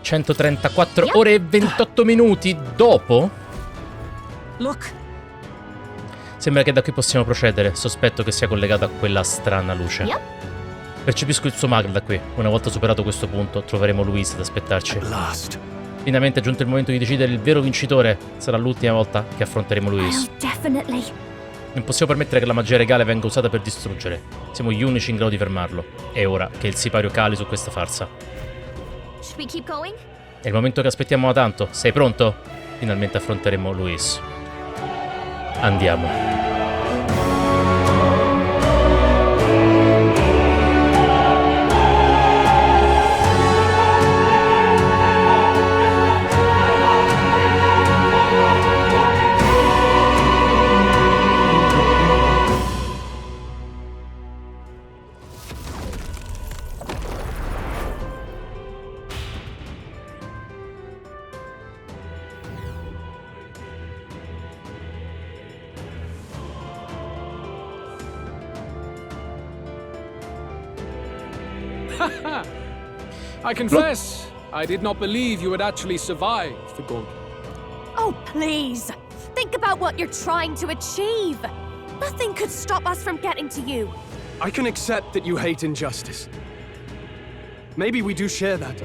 134 ore e 28 minuti dopo? Look. Sembra che da qui possiamo procedere. Sospetto che sia collegato a quella strana luce. Percepisco il suo magro da qui. Una volta superato questo punto, troveremo Louise ad aspettarci. Finalmente è giunto il momento di decidere il vero vincitore. Sarà l'ultima volta che affronteremo Louise. Non possiamo permettere che la magia regale venga usata per distruggere. Siamo gli unici in grado di fermarlo. È ora che il sipario cali su questa farsa. È il momento che aspettiamo da tanto. Sei pronto? Finalmente affronteremo Louise. Andiamo. I confess, I did not believe you would actually survive the gauntlet. Oh, please! Think about what you're trying to achieve! Nothing could stop us from getting to you. I can accept that you hate injustice. Maybe we do share that.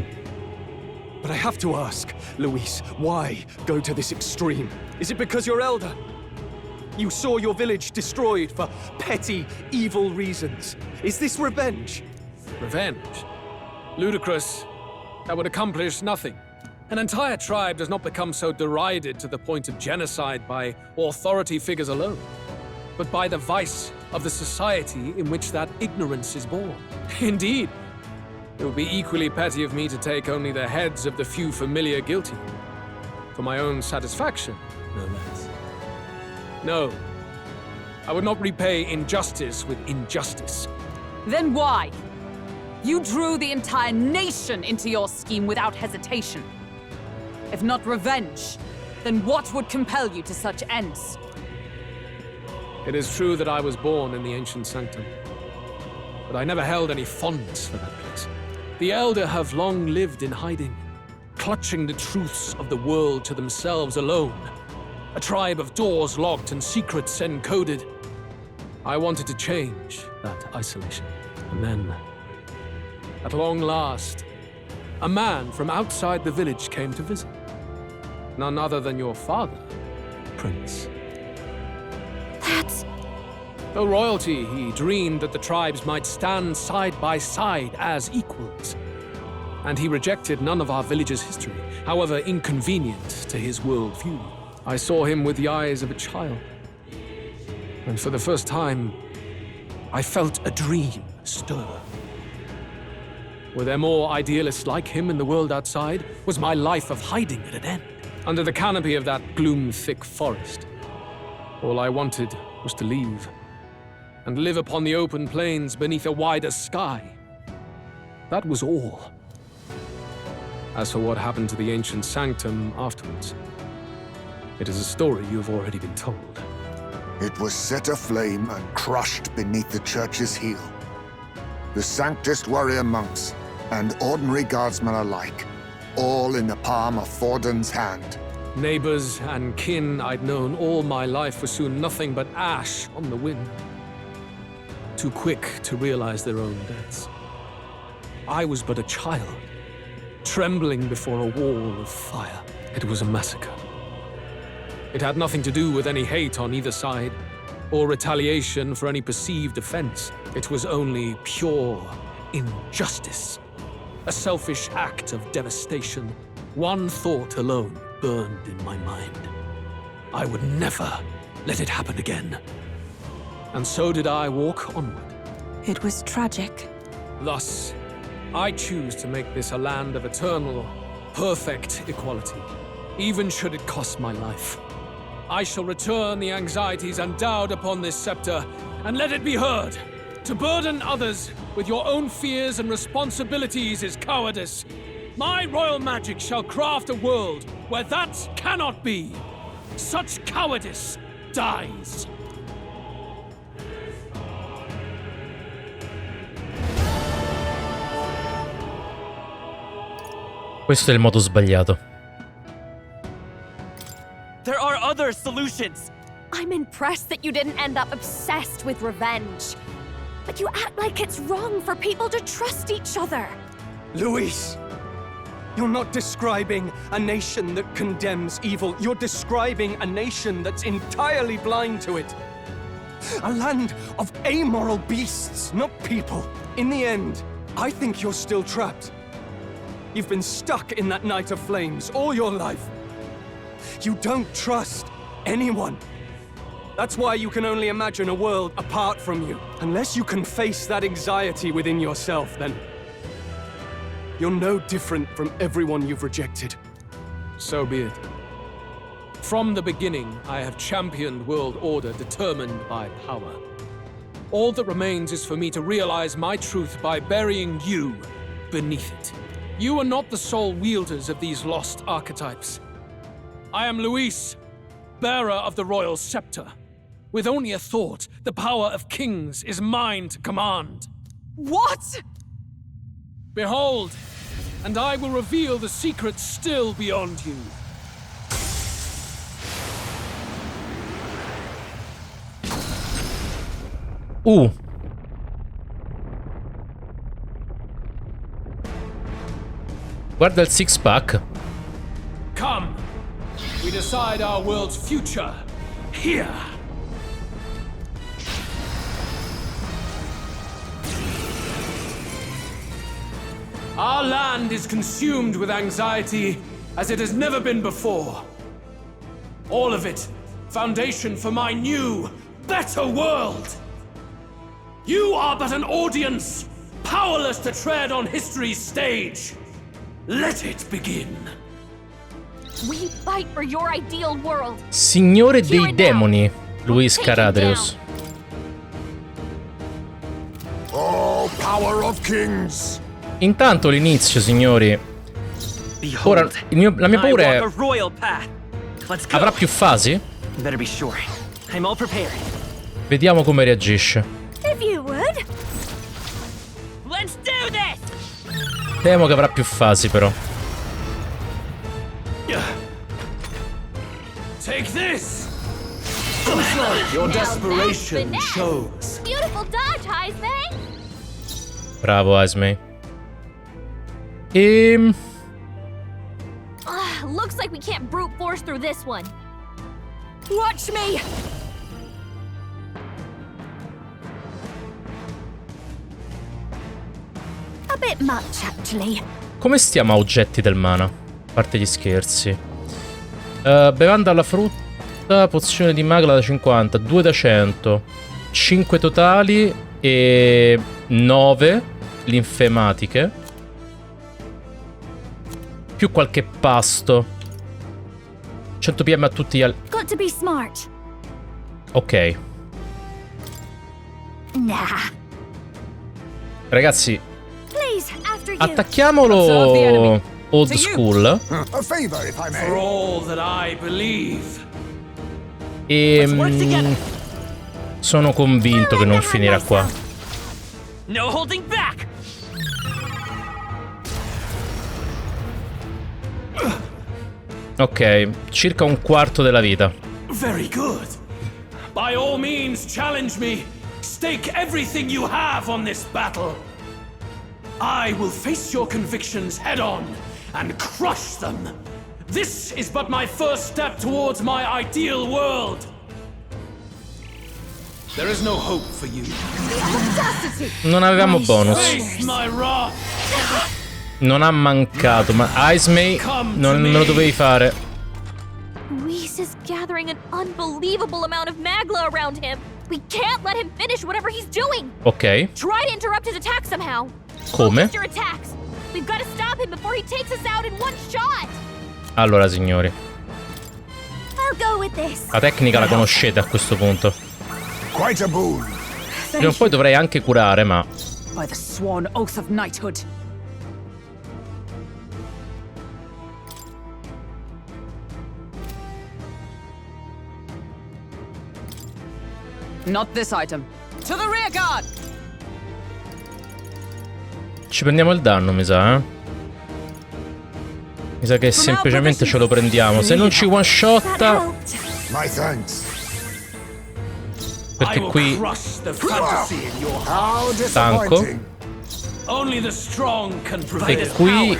But I have to ask, Louise, why go to this extreme? Is it because you're elder? You saw your village destroyed for petty, evil reasons. Is this revenge? Revenge? Ludicrous. That would accomplish nothing. An entire tribe does not become so derided to the point of genocide by authority figures alone, but by the vice of the society in which that ignorance is born. Indeed, it would be equally petty of me to take only the heads of the few familiar guilty, for my own satisfaction, no less. No, I would not repay injustice with injustice. Then why? You drew the entire nation into your scheme without hesitation. If not revenge, then what would compel you to such ends? It is true that I was born in the ancient sanctum, but I never held any fondness for that place. The elder have long lived in hiding, clutching the truths of the world to themselves alone. A tribe of doors locked and secrets encoded. I wanted to change that isolation, and then, at long last, a man from outside the village came to visit. None other than your father, Prince. That's... Though royalty, he dreamed that the tribes might stand side by side as equals. And he rejected none of our village's history, however inconvenient to his worldview. I saw him with the eyes of a child. And for the first time, I felt a dream stir. Were there more idealists like him in the world outside? Was my life of hiding at an end? Under the canopy of that gloom-thick forest, all I wanted was to leave, and live upon the open plains beneath a wider sky. That was all. As for what happened to the ancient sanctum afterwards, it is a story you have already been told. It was set aflame and crushed beneath the church's heel. The sanctist warrior monks and ordinary guardsmen alike, all in the palm of Forden's hand. Neighbors and kin I'd known all my life were soon nothing but ash on the wind. Too quick to realize their own deaths. I was but a child, trembling before a wall of fire. It was a massacre. It had nothing to do with any hate on either side, or retaliation for any perceived offense. It was only pure injustice. A selfish act of devastation. One thought alone burned in my mind. I would never let it happen again. And so did I walk onward. It was tragic. Thus, I choose to make this a land of eternal, perfect equality, even should it cost my life. I shall return the anxieties endowed upon this scepter, and let it be heard. To burden others with your own fears and responsibilities is cowardice. My royal magic shall craft a world where that cannot be. Such cowardice dies. Questo è il modo sbagliato. There are other solutions. I'm impressed that you didn't end up obsessed with revenge. But you act like it's wrong for people to trust each other. Luis! You're not describing a nation that condemns evil. You're describing a nation that's entirely blind to it. A land of amoral beasts, not people. In the end, I think you're still trapped. You've been stuck in that night of flames all your life. You don't trust anyone. That's why you can only imagine a world apart from you. Unless you can face that anxiety within yourself, then you're no different from everyone you've rejected. So be it. From the beginning, I have championed world order determined by power. All that remains is for me to realize my truth by burying you beneath it. You are not the sole wielders of these lost archetypes. I am Luis, bearer of the royal scepter. With only a thought, the power of kings is mine to command. What? Behold, and I will reveal the secret still beyond you. Guarda il six pack. Come, we decide our world's future here. Our land is consumed with anxiety as it has never been before. All of it, foundation for my new, better world. You are but an audience, powerless to tread on history's stage. Let it begin. We fight for your ideal world. Signore dei demoni, Luis Caradrius. Oh, power of kings! Intanto l'inizio, signori. Ora, la mia paura è... Avrà più fasi? Better be sure. I'm all prepared. Vediamo come reagisce. If you would. Let's do this. Temo che avrà più fasi, però. Take this! Your desperation shows. Beautiful dodge, Heisman. Bravo, Ismay. Looks like we can't brute force through this one. Watch me. A bit much, actually. Come stiamo a oggetti del mana? A parte gli scherzi. Bevanda alla frutta, pozione di magla da 50, 2 da 100, 5 totali e 9 linfematiche. Più qualche pasto. 100 PM a tutti gli altri. Got to be smart. Ok. Nah. Ragazzi, Please, after you. attacchiamolo old school. A favor, if I may. For all that I believe. Sono convinto che non finirà qua. No holding back. Ok, circa un quarto della vita. Very good. By all means, challenge me. Stake everything you have on this battle. I will face your convictions head on and crush them. This is but my first step towards my ideal world. There is no hope for you. Non avevamo bonus. Face my wrath. Non ha mancato, ma Ismay non me lo dovevi fare. Luis is gathering an unbelievable amount of magla around him. We can't let him finish whatever he's doing. Ok. Try to interrupt his attack somehow. Come? Focus your attacks. We've got to stop him before he takes us out in one shot. Allora, signori, I'll go with this. la tecnica la conoscete a questo punto. Quite a boon. Prima o poi dovrei anche curare, ma... By the sworn oath of knighthood. Not this item. To the rear guard! Ci prendiamo il danno, mi sa, eh? Mi sa che semplicemente ce lo prendiamo. Se non ci one shotta, My thanks. perché qui Crush the fantasy in your heart. How stanco. disappointing. Only the strong can prevail. E qui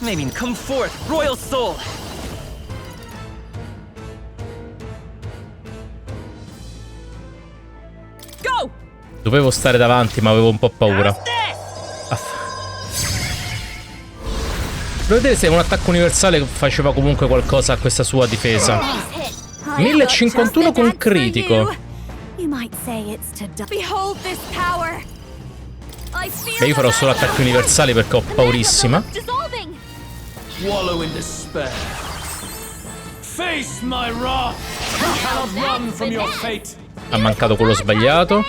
Maybe come forth, royal soul. Go! dovevo stare davanti, ma avevo un po' paura. How's this? Devo vedere se un attacco universale faceva comunque qualcosa a questa sua difesa. 1051 con critico. Behold this power. Beh, io farò solo attacchi universali perché ho paurissima. Wallow in despair. Face my wrath. You cannot run from your fate. Ha mancato quello sbagliato.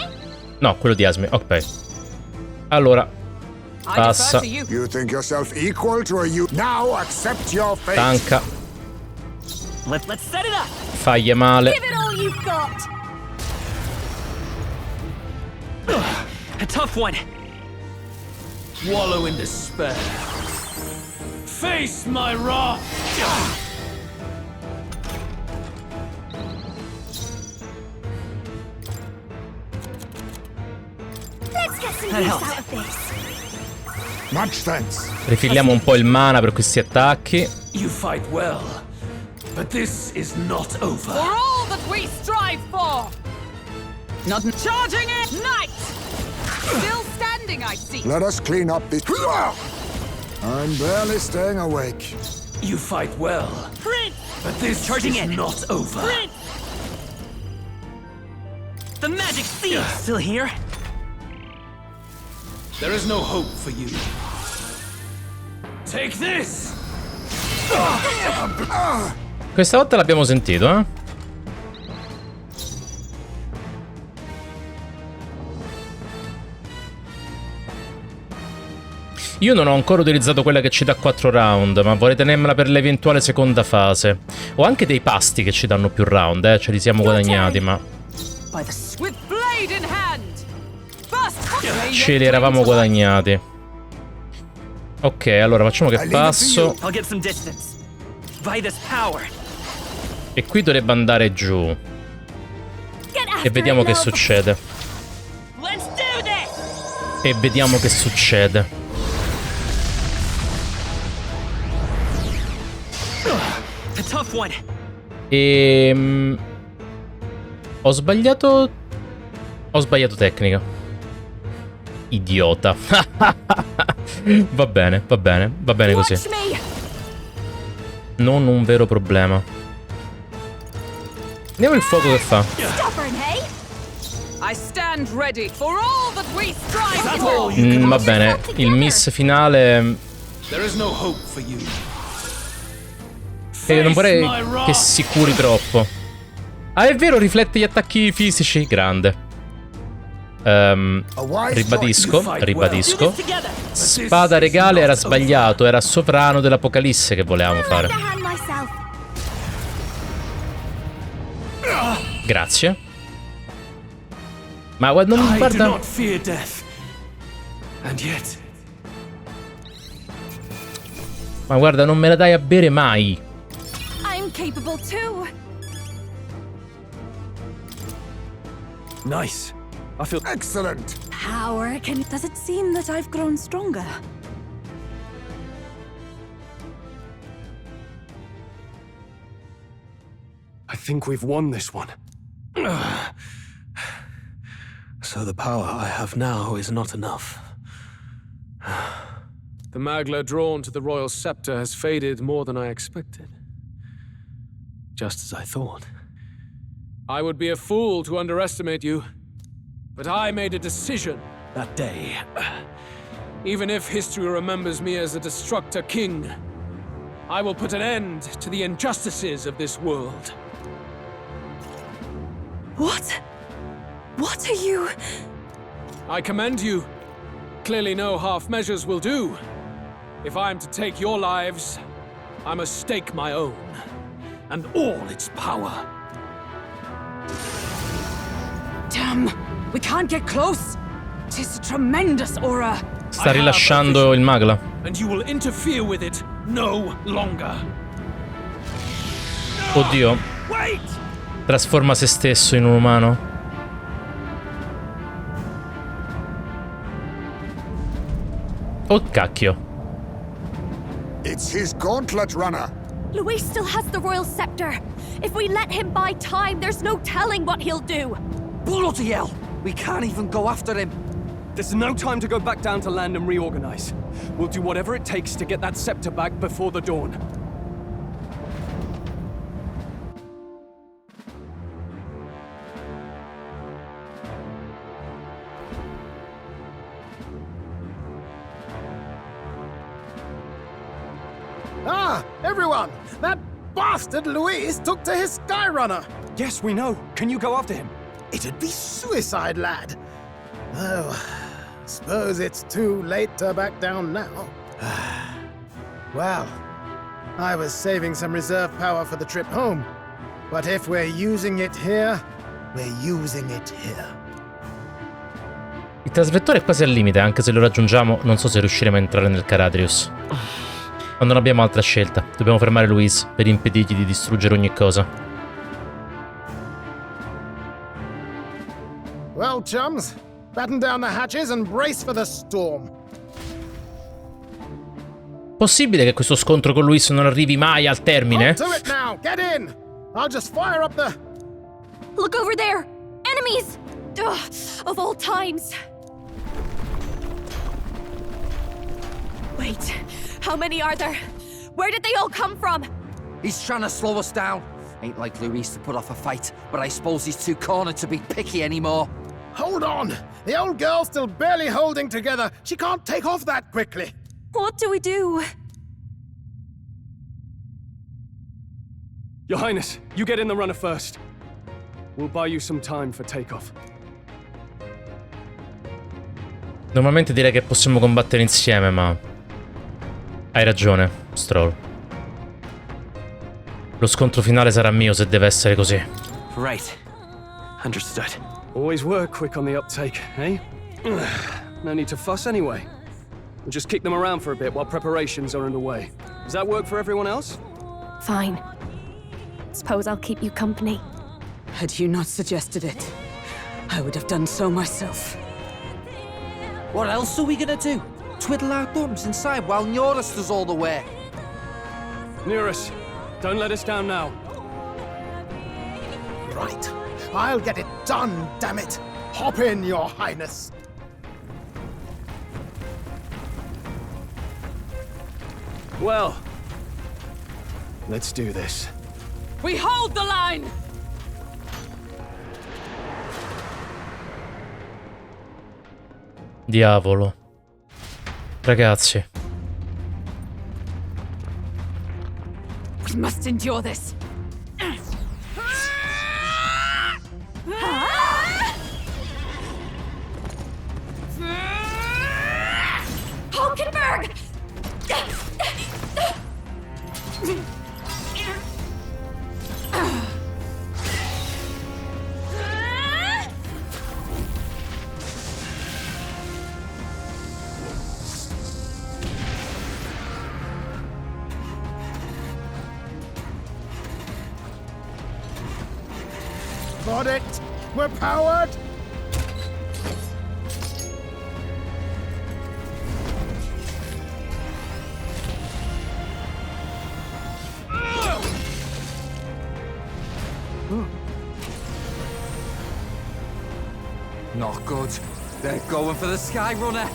No, quello di Asmi. Ok. Allora, passa. You think yourself equal to a you? Now accept your fate. Tanca. Let's set it up. Faglia male. Give it all you've got. A tough one. Wallow in despair. Face my wrath. Let's get some That use helps. out of this. Much thanks. Rifilliamo un po' il mana per questi attacchi. You fight well, but this is not For over. all that we strive for! Not charging it! Knight! Still standing, I see. Let us clean up this. I'm barely staying awake. You fight well, Prince! but this Charging is in. not over. Prince! The magic seed still here? There is no hope for you. Take this! Questa volta l'abbiamo sentito, eh? Io non ho ancora utilizzato quella che ci dà 4 round, ma vorrei tenermela per l'eventuale seconda fase. Ho anche dei pasti che ci danno più round, ce li siamo guadagnati, ma With blade in hand! First, ce li eravamo guadagnati. Ok, allora facciamo che passo. I'll get some distance. By this power. E qui dovrebbe andare giù. E vediamo che succede. Let's do this! E vediamo che succede. A tough one. Ho sbagliato. Ho sbagliato tecnica. Idiota. Va bene, va bene, va bene così. Watch me. Non un vero problema. Vediamo il fuoco che fa. Stubborn, hey? I stand ready for all that we strive for! Va bene, il miss finale. There is no hope for you. Non vorrei che si curi troppo. Ah, è vero, riflette gli attacchi fisici. Grande. Ribadisco, ribadisco. Do this together. Spada regale era sbagliato, era sovrano dell'Apocalisse che volevamo fare. Hand myself. Grazie. Ma guarda, non I do guarda. not fear death. And yet, Ma guarda, non me la dai a bere mai. I'm capable too. Nice. I feel Excellent. Power can. Does it seem that I've grown stronger? I think we've won this one. so the power I have now is not enough. The magla drawn to the royal scepter has faded more than I expected. Just as I thought. I would be a fool to underestimate you, but I made a decision that day. Even if history remembers me as a destructor king, I will put an end to the injustices of this world. What? What are you? I commend you. Clearly no half measures will do. If I am to take your lives, I must stake my own, and all its power. Damn, we can't get close. Tis a tremendous aura. Sta rilasciando il magla. And you will interfere with it no longer. Oddio. Wait! Trasforma se stesso in un umano. Oh cacchio. It's his gauntlet runner. Luis still has the royal scepter. If we let him buy time, there's no telling what he'll do. Bloody hell! We can't even go after him. There's no time to go back down to land and reorganize. We'll do whatever it takes to get that scepter back before the dawn. Ah, everyone! That bastard Luis took to his Skyrunner! Yes, we know. Can you go after him? It'd be suicide, lad. Oh, suppose it's too late to back down now. Well, I was saving some reserve power for the trip home. But if we're using it here, we're using it here. Il trasvettore è quasi al limite, anche se lo raggiungiamo non so se riusciremo a entrare nel Caradrius. Ma non abbiamo altra scelta. Dobbiamo fermare Luis per impedirgli di distruggere ogni cosa. Well, chums, batten down the hatches and brace for the storm. Possibile che questo scontro con Luis non arrivi mai al termine? On to it now. Get in. I'll just fire up the... Look over there! Enemies! Ugh, of all times! Wait, how many are there? Where did they all come from? He's trying to slow us down. Ain't like Luis to put off a fight, but I suppose he's too cornered to be picky anymore. Hold on. The old girl's still barely holding together. She can't take off that quickly. What do we do? Your Highness, you get in the runner first. We'll buy you some time for takeoff. Normalmente direi che possiamo combattere insieme, ma... Hai ragione, Stroll. Lo scontro finale sarà mio se deve essere così. Right. Understood. Always were quick on the uptake, eh? No need to fuss anyway. We'll just kick them around for a bit while preparations are underway. Does that work for everyone else? Fine. Suppose I'll keep you company. Had you not suggested it, I would have done so myself. What else are we gonna do? Twiddle our thumbs inside while Norris does all the work. Nearus, don't let us down now. Right. I'll get it done, damn it. Hop in, Your Highness. Well, let's do this. We hold the line! Diavolo. Ragazzi. We must endure this. Hulkenberg! Got it. We're powered. Not good. They're going for the Skyrunner.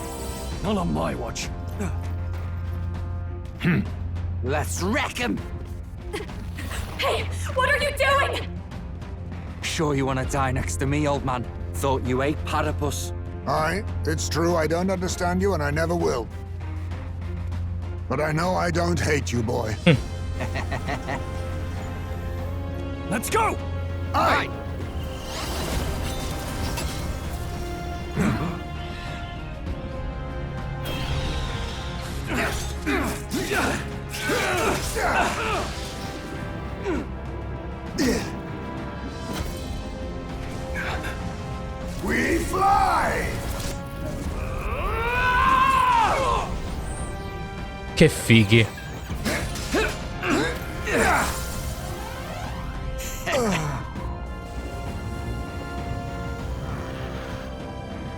Not on my watch. Let's wreck him. Hey, what are you doing? Sure you want to die next to me, old man? Thought you ate platypus. Aye, it's true I don't understand you and I never will. But I know I don't hate you, boy. Let's go! Aye! Che fighi.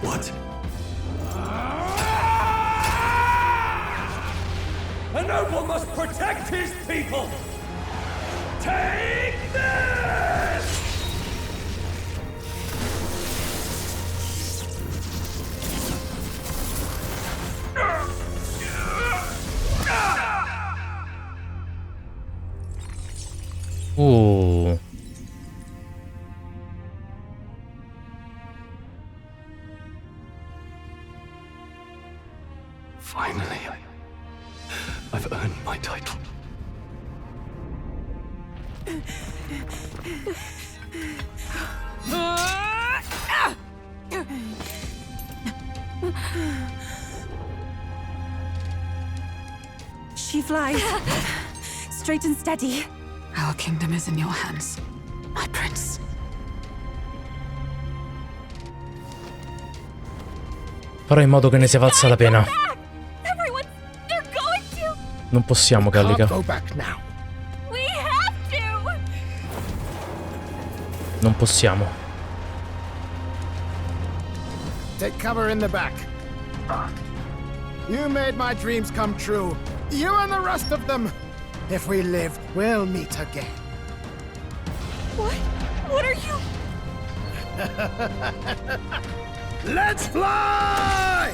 What? A noble must protect his people! Take this! Finally, I've earned my title. She flies. Straight and steady. Our kingdom is in your hands, my prince. Farò in modo che ne sia valsa la pena. Everyone, they're going to. Non possiamo, Gallica. Go back now. We have to. Non possiamo. Take cover in the back. You made my dreams come true. You and the rest of them. If we live, we'll meet again. What? What are you? Let's fly!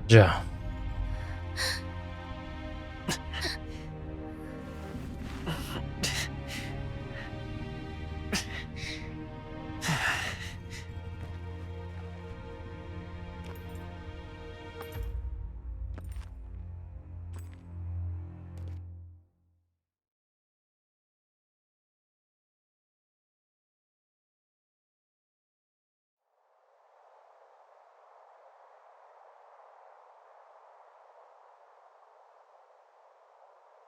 Già.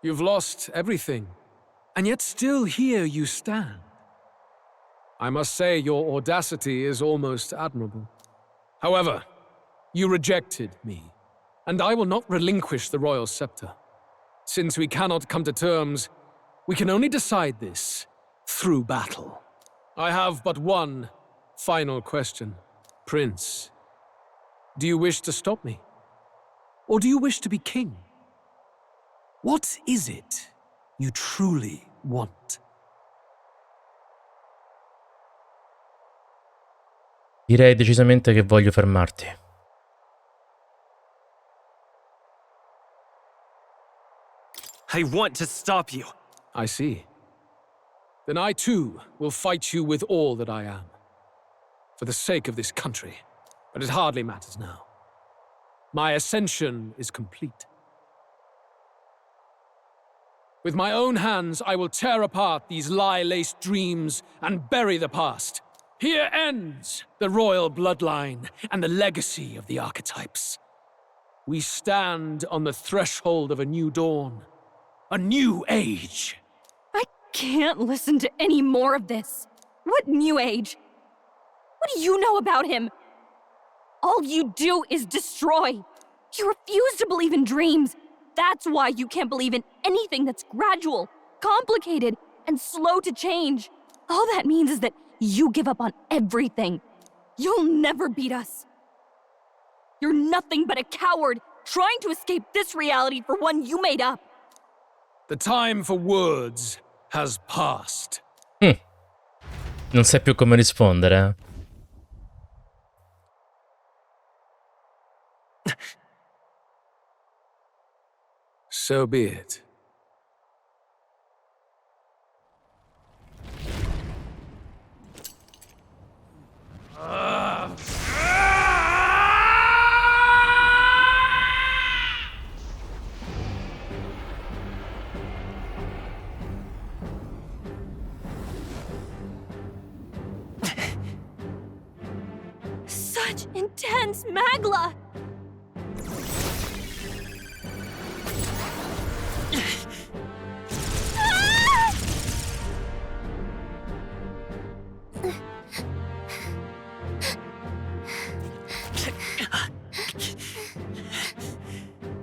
You've lost everything, and yet still here you stand. I must say your audacity is almost admirable. However, you rejected me, and I will not relinquish the royal scepter. Since we cannot come to terms, we can only decide this through battle. I have but one final question. Prince, do you wish to stop me? Or do you wish to be king? What is it you truly want? Direi decisamente che voglio fermarti. I want to stop you. I see. Then I too will fight you with all that I am. For the sake of this country. But it hardly matters now. My ascension is complete. With my own hands, I will tear apart these lie-laced dreams and bury the past. Here ends the royal bloodline and the legacy of the archetypes. We stand on the threshold of a new dawn, a new age. I can't listen to any more of this. What new age? What do you know about him? All you do is destroy. You refuse to believe in dreams. That's why you can't believe in anything that's gradual, complicated, and slow to change. All that means is that you give up on everything. You'll never beat us. You're nothing but a coward trying to escape this reality for one you made up. The time for words has passed. Non sai più come rispondere, eh? So be it. Such intense magla!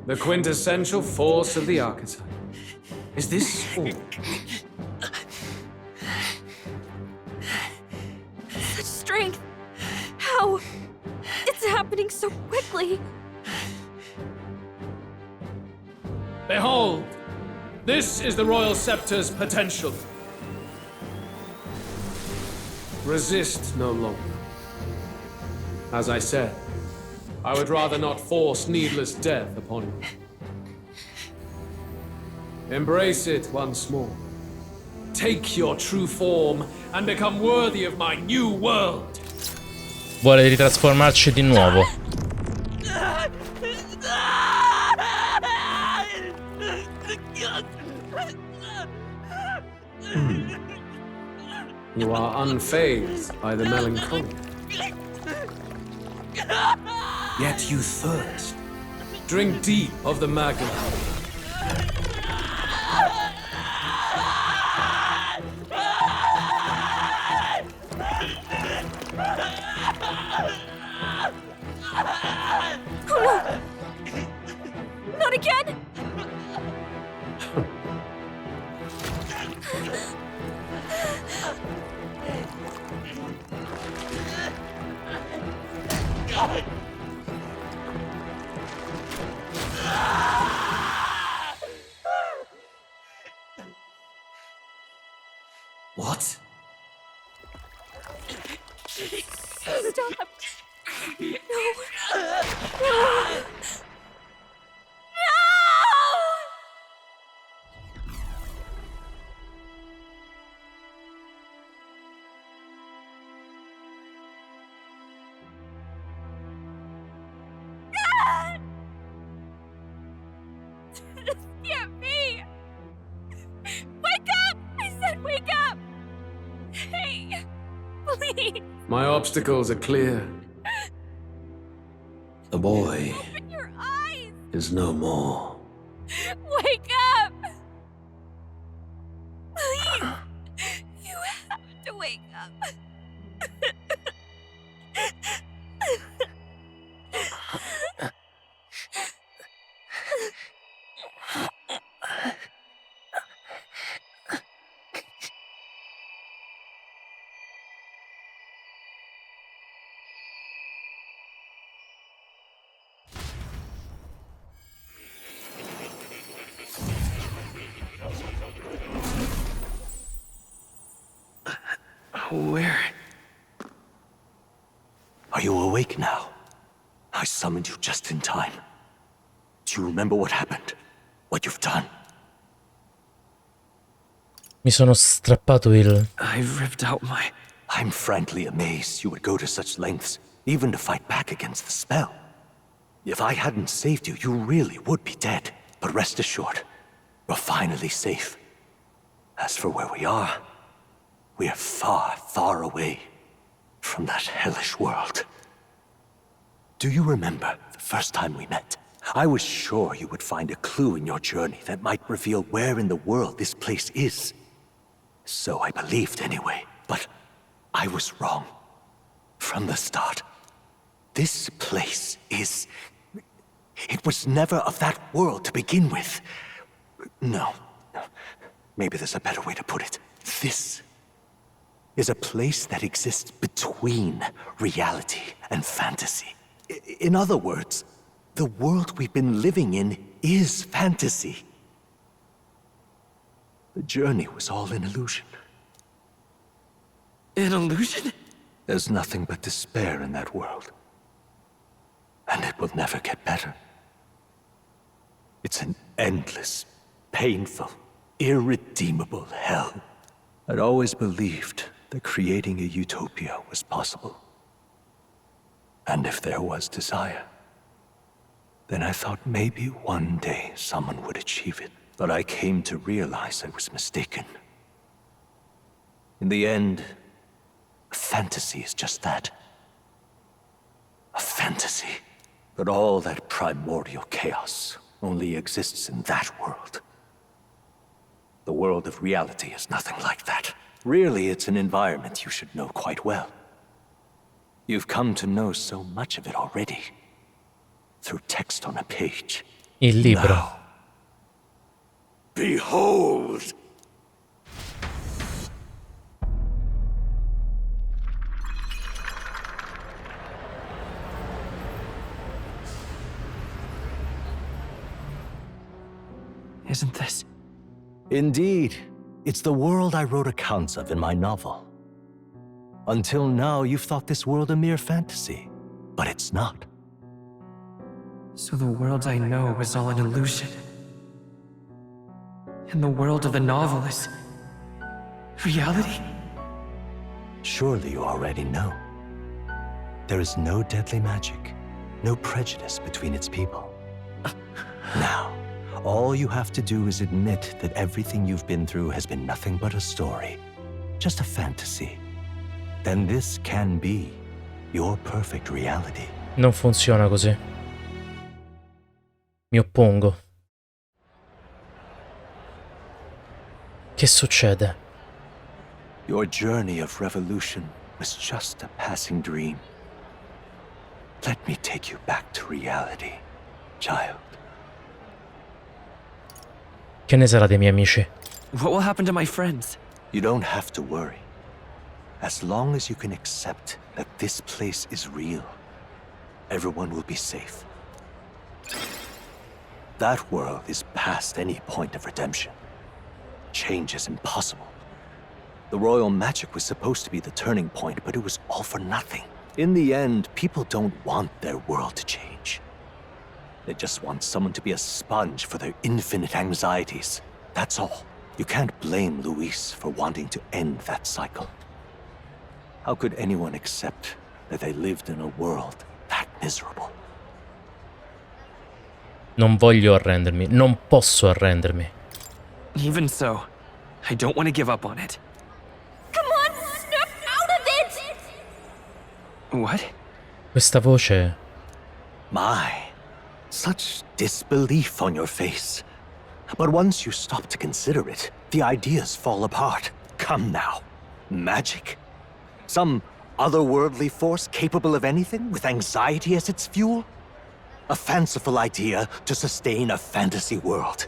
The quintessential force of the archetype. Is this all? Such strength! How? It's happening so quickly! Behold! This is the Royal Scepter's potential. Resist no longer. As I said, I would rather not force needless death upon you. Embrace it once more. Take your true form and become worthy of my new world. Vuole ritrasformarci di nuovo. You are unfazed by the melancholy. Yet you thirst. Drink deep of the magma. Oh no! Not again! What? Stop! No! No! This can't be! Wake up! I said wake up! Hey, please! My obstacles are clear. The boy Open your eyes! is no more. Wake up! Please! You have to wake up. Where? Are you awake now? I summoned you just in time. Do you remember what happened? What you've done? Mi sono strappato il... I ripped out my... I'm frankly amazed you would go to such lengths, even to fight back against the spell. If I hadn't saved you, you really would be dead. But rest assured, you're finally safe. As for where we are, we are far, far away from that hellish world. Do you remember the first time we met? I was sure you would find a clue in your journey that might reveal where in the world this place is. So I believed anyway, but I was wrong. From the start. This place is... It was never of that world to begin with. No. Maybe there's a better way to put it. This is a place that exists between reality and fantasy. In other words, the world we've been living in is fantasy. The journey was all an illusion. An illusion? There's nothing but despair in that world. And it will never get better. It's an endless, painful, irredeemable hell. I'd always believed that creating a utopia was possible. And if there was desire, then I thought maybe one day someone would achieve it. But I came to realize I was mistaken. In the end, a fantasy is just that. A fantasy. But all that primordial chaos only exists in that world. The world of reality is nothing like that. Really, it's an environment you should know quite well. You've come to know so much of it already. Through text on a page. Il libro. Now, behold! Isn't this? Indeed. It's the world I wrote accounts of in my novel. Until now, you've thought this world a mere fantasy. But it's not. So the world I know is all an illusion. And the world of the novel is reality? Surely you already know. There is no deadly magic, no prejudice between its people. Now, all you have to do is admit that everything you've been through has been nothing but a story, just a fantasy. Then this can be your perfect reality. Non funziona così. Mi oppongo. Che succede? Your journey of revolution was just a passing dream. Let me take you back to reality, child. Che ne sarà dei miei amici? What will happen to my friends? You don't have to worry. As long as you can accept that this place is real, everyone will be safe. That world is past any point of redemption. Change is impossible. The royal magic was supposed to be the turning point, but it was all for nothing. In the end, people don't want their world to change. They just want someone to be a sponge for their infinite anxieties. That's all. You can't blame Luis for wanting to end that cycle. How could anyone accept that they lived in a world that miserable? Non voglio arrendermi. Non posso arrendermi. Even so, I don't want to give up on it. Come on, snap out of it! What? Questa voce... My, such disbelief on your face. But once you stop to consider it, the ideas fall apart. Come now. Magic? Some otherworldly force capable of anything, with anxiety as its fuel? A fanciful idea to sustain a fantasy world.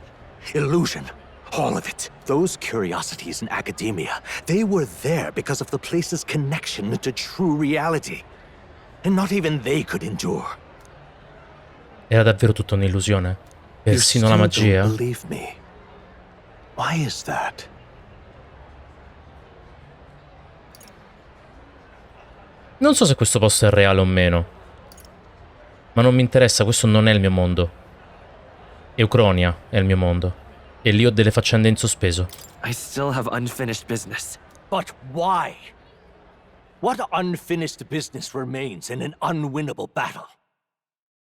Illusion. All of it. Those curiosities in academia, they were there because of the place's connection to true reality. And not even they could endure. Era davvero tutta un'illusione? Persino la You magia? don't believe me. Why is that? Non so se questo posto è reale o meno. Ma non mi interessa, questo non è il mio mondo. Euchronia è il mio mondo. E lì ho delle faccende in sospeso. I still have unfinished business. But why? What unfinished business remains in an unwinnable battle?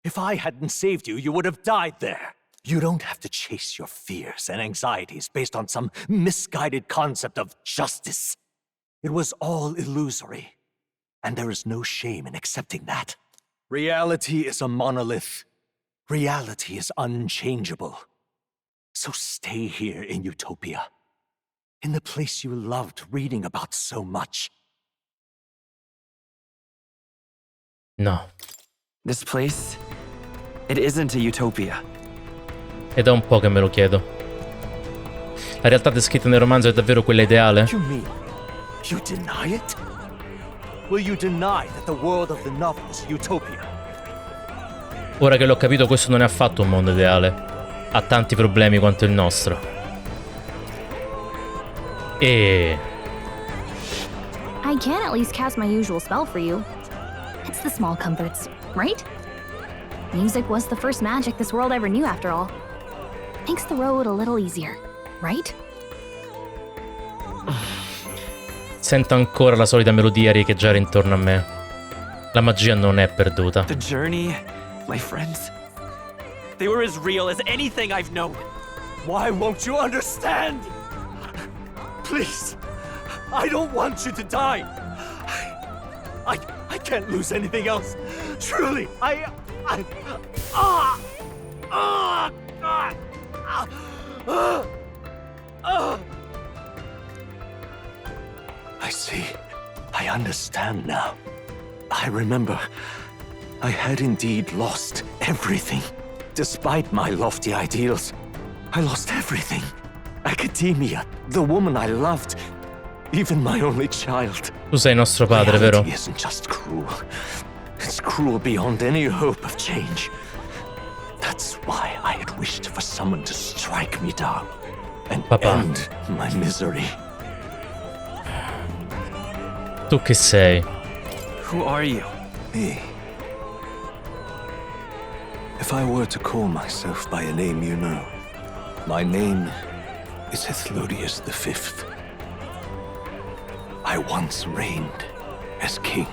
If I hadn't saved you, you would have died there. You don't have to chase your fears and anxieties based on some misguided concept of justice. It was all illusory, and there is no shame in accepting that. Reality is a monolith. Reality is unchangeable. So stay here in Utopia, in the place you loved reading about so much. No. This place, it isn't a utopia. È da un po' che me lo chiedo. La realtà descritta nel romanzo è davvero quella ideale? You mean you deny it? Will you deny that the world of the novel is utopia? Ora che l'ho capito, questo non è affatto un mondo ideale. Ha tanti problemi quanto il nostro. E... I can at least cast my usual spell for you. It's the small comforts, right? Music was the first magic this world ever knew, after all. Makes the road a little easier, right? Sento ancora la solita melodia riecheggiare intorno a me. La magia non è perduta. The journey, my friends, they were as real as anything I've known. Why won't you understand? Please, I don't want you to die. I can't lose anything else. Truly, I see. I understand now. I remember. I had indeed lost everything. Despite my lofty ideals, I lost everything. Academia, the woman I loved, even my only child. Tu sei nostro padre, vero? Reality isn't just cruel. It's cruel beyond any hope of change. That's why I had wished for someone to strike me down and end my misery. Tu che sei? Who are you? Me. If I were to call myself by a name you know, my name is Hethlodius V. I once reigned as king.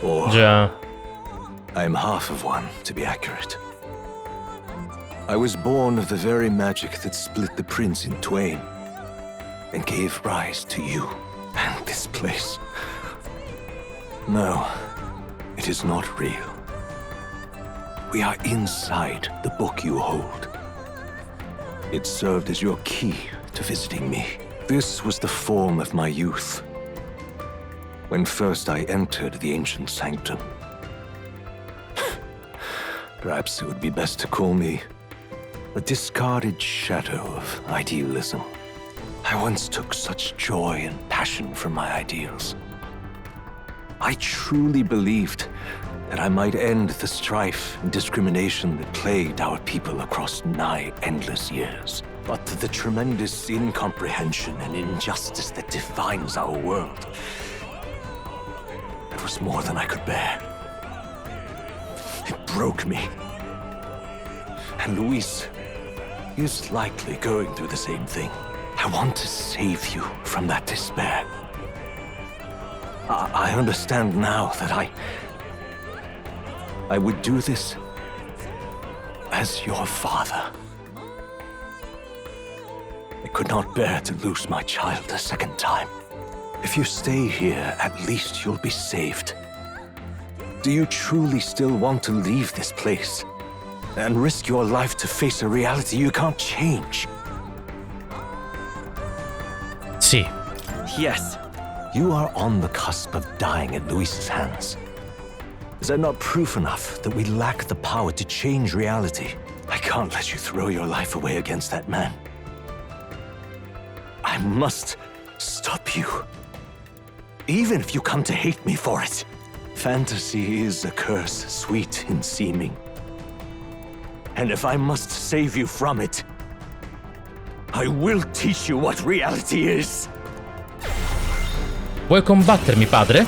Or I'm half of one, to be accurate. I was born of the very magic that split the prince in twain and gave rise to you and this place. No, it is not real. We are inside the book you hold. It served as your key to visiting me. This was the form of my youth, when first I entered the ancient sanctum. Perhaps it would be best to call me a discarded shadow of idealism. I once took such joy and passion from my ideals. I truly believed that I might end the strife and discrimination that plagued our people across nigh endless years. But the tremendous incomprehension and injustice that defines our world, it was more than I could bear. It broke me. And Luis is likely going through the same thing. I want to save you from that despair. I understand now that I would do this as your father. I could not bear to lose my child a second time. If you stay here, at least you'll be saved. Do you truly still want to leave this place and risk your life to face a reality you can't change? Sì. Yes. You are on the cusp of dying at Luis's hands. Is that not proof enough that we lack the power to change reality? I can't let you throw your life away against that man. I must stop you. Even if you come to hate me for it. Fantasy is a curse, sweet in seeming. And if I must save you from it, I will teach you what reality is. Vuoi combattermi, padre?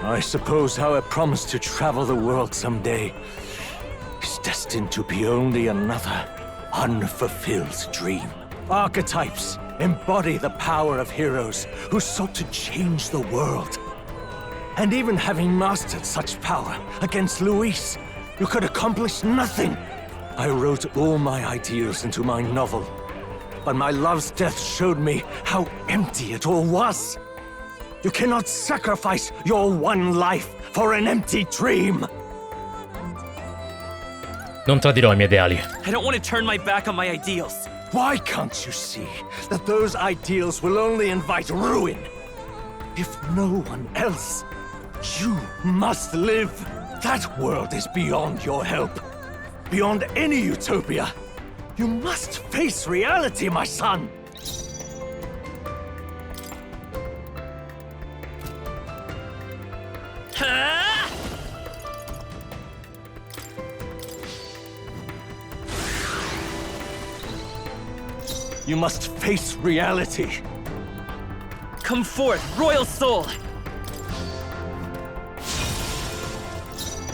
I suppose our promise to travel the world someday is destined to be only another unfulfilled dream. Archetypes embody the power of heroes who sought to change the world. And even having mastered such power against Luis, you could accomplish nothing. I wrote all my ideals into my novel, but my love's death showed me how empty it all was. You cannot sacrifice your one life for an empty dream. Non tradirò I miei ideali. I don't want to turn my back on my ideals. Why can't you see that those ideals will only invite ruin? If no one else, you must live. That world is beyond your help. Beyond any utopia. You must face reality, my son. You must face reality. Come forth, royal soul!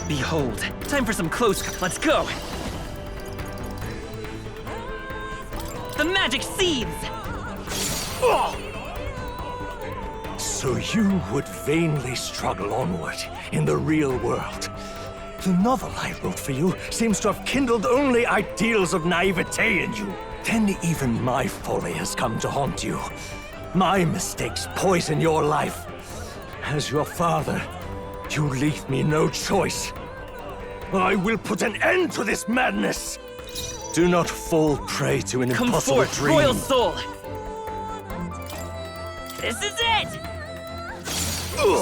Behold, time for some close. Let's go! The magic seeds! So you would vainly struggle onward in the real world. The novel I wrote for you seems to have kindled only ideals of naivete in you. Then even my folly has come to haunt you. My mistakes poison your life. As your father, you leave me no choice. I will put an end to this madness. Do not fall prey to an impossible forth, dream. royal soul! This is it!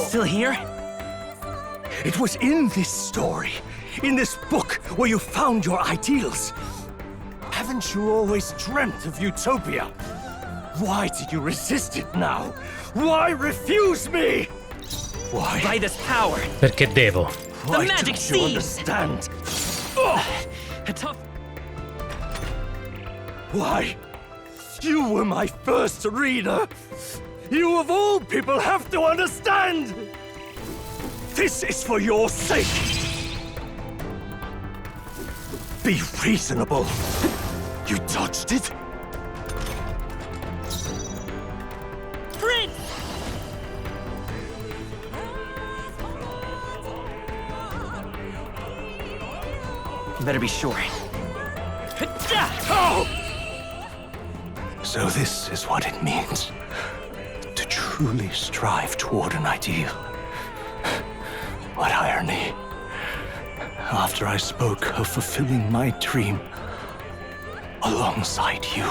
Still here? It was in this story, in this book, where you found your ideals. Haven't you always dreamt of utopia? Why did you resist it now? Why refuse me? Why? By this power. Perché devo. The magic don't you seed. understand? A tough. Why? You were my first reader. You of all people have to understand. This is for your sake. Be reasonable. You dodged it? Prince! You better be sure. Oh! So this is what it means to truly strive toward an ideal. What irony. After I spoke of fulfilling my dream alongside you.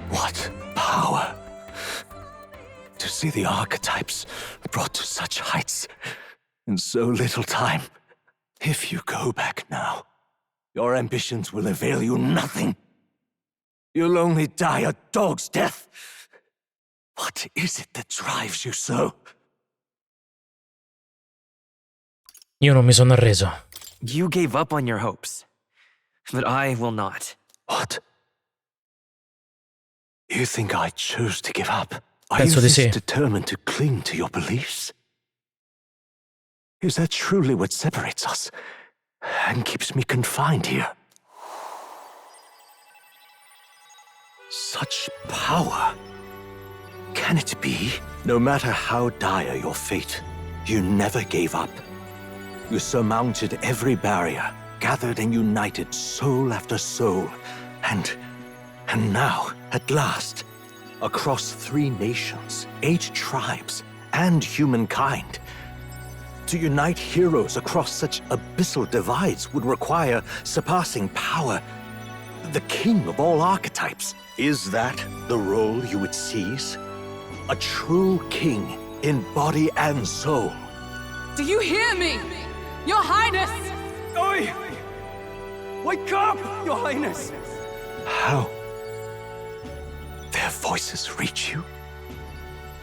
What power! To see the archetypes brought to such heights in so little time. If you go back now, your ambitions will avail you nothing. You'll only die a dog's death. What is it that drives you so? Io non mi sono arreso. You gave up on your hopes, but I will not. What? You think I chose to give up? Are Penso you di sì. this determined to cling to your beliefs? Is that truly what separates us and keeps me confined here? Such power. Can it be? No matter how dire your fate, you never gave up. You surmounted every barrier, gathered and united soul after soul, and now, at last, across 3 nations, 8 tribes, and humankind. To unite heroes across such abyssal divides would require surpassing power. The king of all archetypes. Is that the role you would seize? A true king in body and soul. Do you hear me? Your Highness! Oi! Wake up, Your Highness! How? Their voices reach you?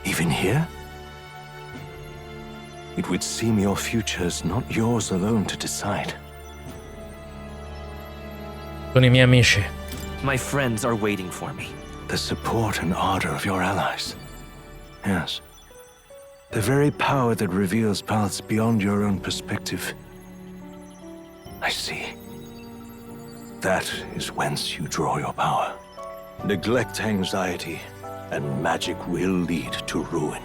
Even here? It would seem your future is not yours alone to decide. Con I miei amici. My friends are waiting for me. The support and ardor of your allies. Yes. The very power that reveals paths beyond your own perspective. I see. That is whence you draw your power. Neglect anxiety, and magic will lead to ruin.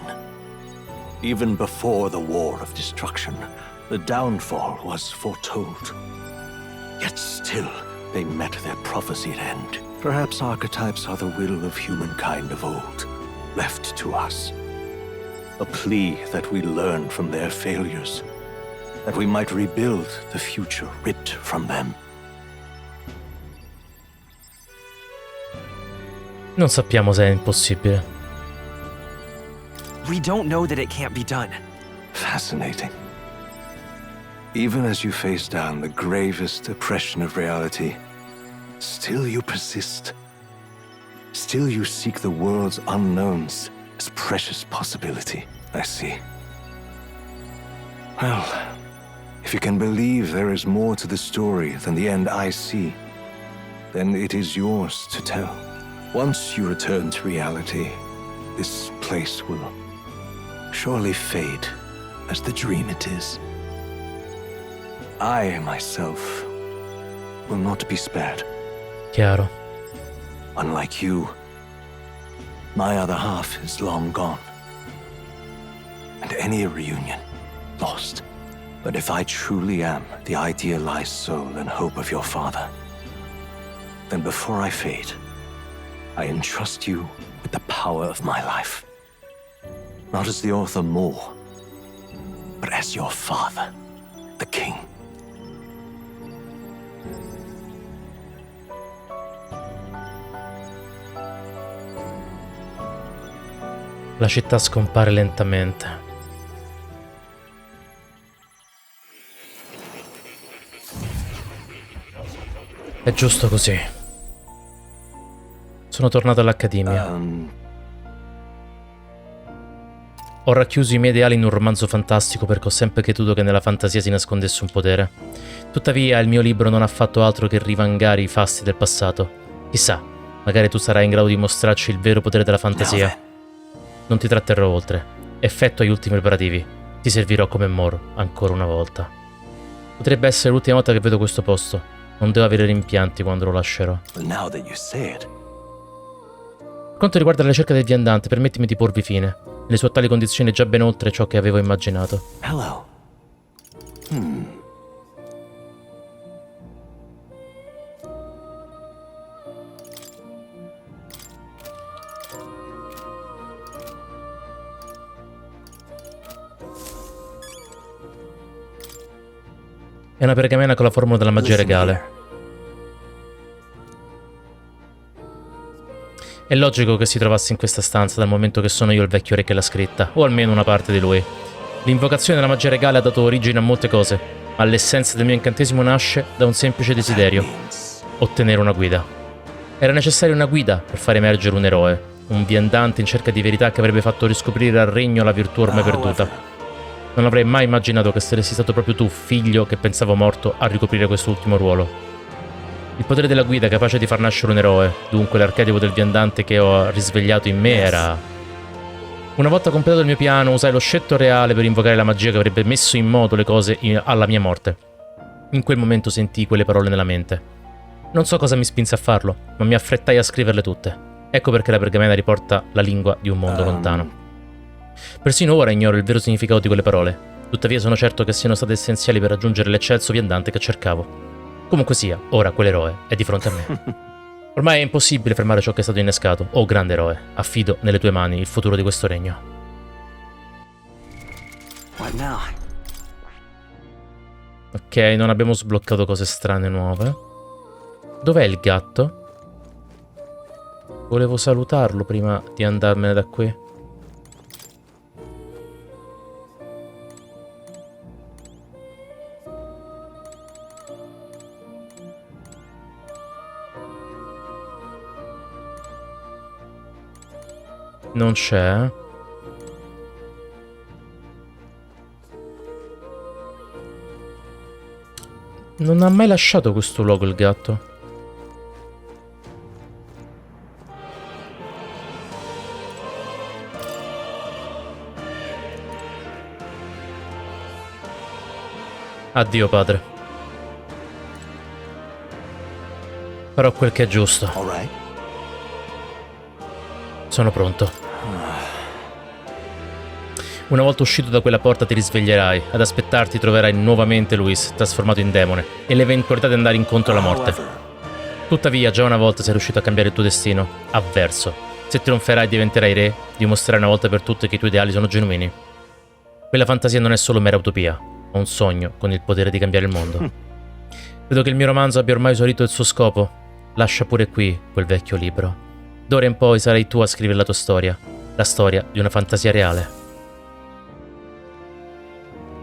Even before the war of destruction, the downfall was foretold. Yet still, they met their prophesied end. Perhaps archetypes are the will of humankind of old, left to us. A plea that we learn from their failures, that we might rebuild the future ripped from them. Non sappiamo se è impossibile. We don't know that it can't be done. Fascinating. Even as you face down the gravest oppression of reality, still you persist. Still you seek the world's unknowns as precious possibility. I see. Well, if you can believe there is more to the story than the end I see, then it is yours to tell. Once you return to reality, this place will surely fade as the dream it is. I, myself, will not be spared. Chiaro. Unlike you, my other half is long gone. And any reunion, lost. But if I truly am the idealized soul and hope of your father, then before I fade, I entrust you with the power of my life. Not as the author more, but as your father, the king. La città scompare lentamente. È giusto così. Sono tornato all'Accademia. Ho racchiuso i miei ideali in un romanzo fantastico perché ho sempre creduto che nella fantasia si nascondesse un potere. Tuttavia, il mio libro non ha fatto altro che rivangare i fasti del passato. Chissà, magari tu sarai in grado di mostrarci il vero potere della fantasia. Non ti tratterrò oltre. Effettua gli ultimi preparativi. Ti servirò come Moro, ancora una volta. Potrebbe essere l'ultima volta che vedo questo posto. Non devo avere rimpianti quando lo lascerò. Per quanto riguarda la ricerca del viandante, permettimi di porvi fine. Le sue attuali condizioni già ben oltre ciò che avevo immaginato. È una pergamena con la formula della magia regale. È logico che si trovasse in questa stanza dal momento che sono io il vecchio re che l'ha scritta, o almeno una parte di lui. L'invocazione della magia regale ha dato origine a molte cose, ma l'essenza del mio incantesimo nasce da un semplice desiderio: ottenere una guida. Era necessaria una guida per far emergere un eroe, un viandante in cerca di verità che avrebbe fatto riscoprire al regno la virtù ormai perduta. Non avrei mai immaginato che saresti stato proprio tu, figlio che pensavo morto, a ricoprire quest'ultimo ruolo. Il potere della guida capace di far nascere un eroe, dunque l'archetipo del viandante che ho risvegliato in me era... Una volta completato il mio piano, usai lo scettro reale per invocare la magia che avrebbe messo in moto le cose alla mia morte. In quel momento sentii quelle parole nella mente. Non so cosa mi spinse a farlo, ma mi affrettai a scriverle tutte. Ecco perché la pergamena riporta la lingua di un mondo lontano. Persino ora ignoro il vero significato di quelle parole, tuttavia sono certo che siano state essenziali per raggiungere l'eccelso viandante che cercavo. Comunque sia, ora quell'eroe è di fronte a me. Ormai è impossibile fermare ciò che è stato innescato. Oh grande eroe, affido nelle tue mani il futuro di questo regno. Ok, non abbiamo sbloccato cose strane nuove. Dov'è il gatto? Volevo salutarlo prima di andarmene da qui. Non c'è. Non ha mai lasciato questo luogo il gatto. Addio padre. Farò quel che è giusto. Sono pronto. Una volta uscito da quella porta ti risveglierai. Ad aspettarti troverai nuovamente Luis, trasformato in demone, e l'eventualità di andare incontro alla morte. Tuttavia, già una volta sei riuscito a cambiare il tuo destino. Avverso. Se trionferai e diventerai re, dimostrerai una volta per tutte che i tuoi ideali sono genuini. Quella fantasia non è solo mera utopia, ma un sogno con il potere di cambiare il mondo. Vedo che il mio romanzo abbia ormai esaurito il suo scopo. Lascia pure qui quel vecchio libro. D'ora in poi sarai tu a scrivere la tua storia, la storia di una fantasia reale.